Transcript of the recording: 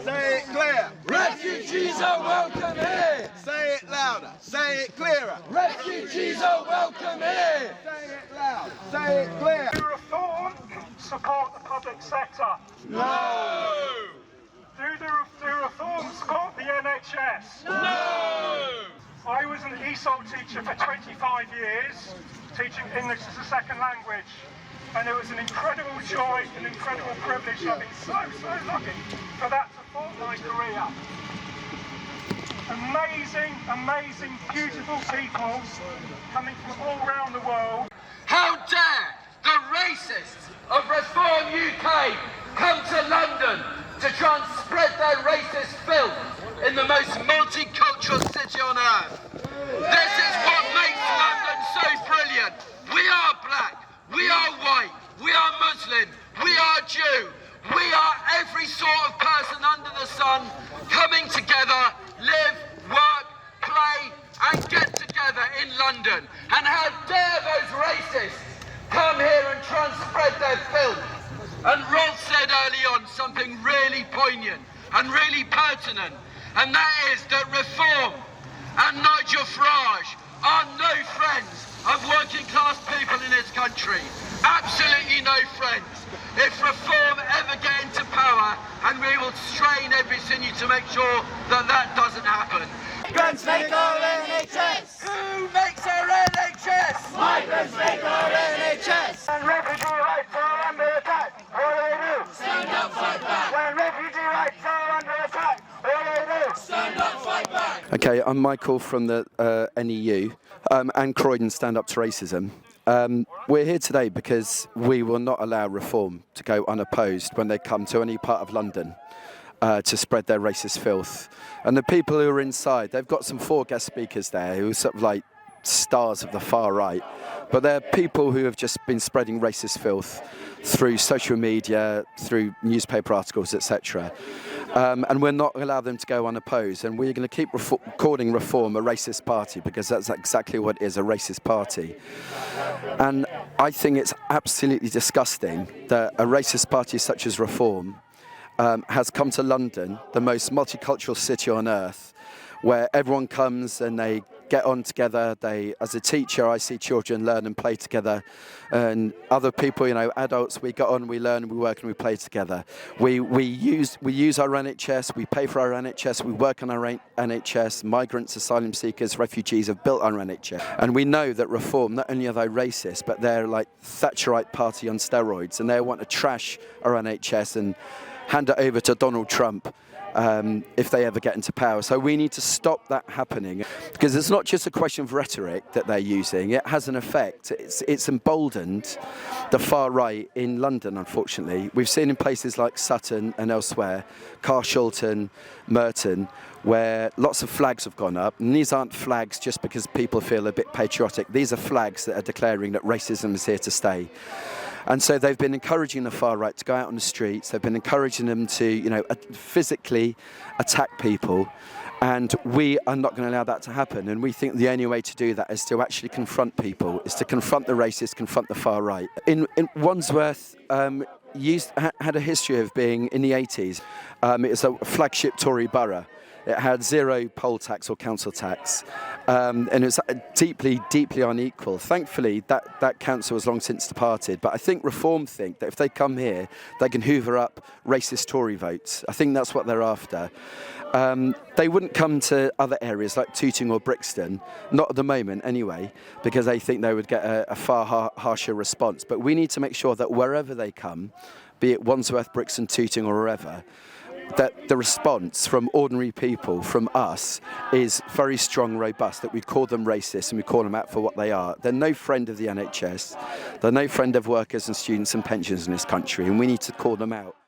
Say it clear. Refugees are welcome here. Say it louder. Say it clearer. Refugees are welcome here. Say it loud. Say it clear. Do reform support the public sector? No. Do reform support the NHS? No. I was an ESOL teacher for 25 years, teaching English as a second language. And it was an incredible joy, an incredible privilege. I've been so lucky for that to form my career. Amazing, beautiful people coming from all around the world. How dare the racists of Reform UK come to London to try and spread their racist filth in the most multicultural city on earth. This is what makes London so brilliant. We are black. We are white, we are Muslim, we are Jew, we are every sort of person under the sun coming together, live, work, play and get together in London. And how dare those racists come here and try and spread their filth. And Ross said early on something really poignant and really pertinent, and that is that Reform and Nigel Farage are no friends of working class people in this country. Absolutely no friends. If Reform ever get into power, and we will strain every sinew to make sure that that doesn't happen. Migrants make our NHS! Who makes our NHS? Migrants make our NHS! When refugee rights are under attack, what do? Stand up, fight back! When refugee rights are under attack, what do? Stand up, fight back! Okay, I'm Michael from the NEU and Croydon Stand Up to Racism. We're here today because we will not allow Reform to go unopposed when they come to any part of London to spread their racist filth. And the people who are inside, they've got some 4 guest speakers there who are sort of like stars of the far right, but they're people who have just been spreading racist filth through social media, through newspaper articles, etc. And we're not going to allow them to go unopposed, and we're going to keep calling Reform a racist party, because that's exactly what it is, a racist party. And I think it's absolutely disgusting that a racist party such as Reform has come to London, the most multicultural city on earth, where everyone comes and they get on together. As a teacher, I see children learn and play together, and other people, adults, we get on, we learn, we work and we play together. We use our NHS, we pay for our NHS, we work on our NHS. Migrants, asylum seekers, refugees have built our NHS. And we know that Reform, not only are they racist, but they're like Thatcherite party on steroids, and they want to trash our NHS and hand it over to Donald Trump if they ever get into power. So we need to stop that happening, because it's not just a question of rhetoric that they're using. It has an effect. It's emboldened the far right in London, unfortunately. We've seen in places like Sutton and elsewhere, Carshalton, Merton, where lots of flags have gone up. And these aren't flags just because people feel a bit patriotic. These are flags that are declaring that racism is here to stay. And so they've been encouraging the far right to go out on the streets. They've been encouraging them to, physically attack people. And we are not going to allow that to happen. And we think the only way to do that is to actually confront people, is to confront the racists, confront the far right. In Wandsworth, had a history of being, in the 80s, it was a flagship Tory borough. It had 0 poll tax or council tax, and it was deeply unequal. Thankfully, that council has long since departed, but I think Reform think that if they come here, they can hoover up racist Tory votes. I think that's what they're after. They wouldn't come to other areas like Tooting or Brixton, not at the moment anyway, because they think they would get a far harsher response. But we need to make sure that wherever they come, be it Wandsworth, Brixton, Tooting or wherever, that the response from ordinary people, from us, is very strong, robust, that we call them racist and we call them out for what they are. They're no friend of the NHS, they're no friend of workers and students and pensioners in this country, and we need to call them out.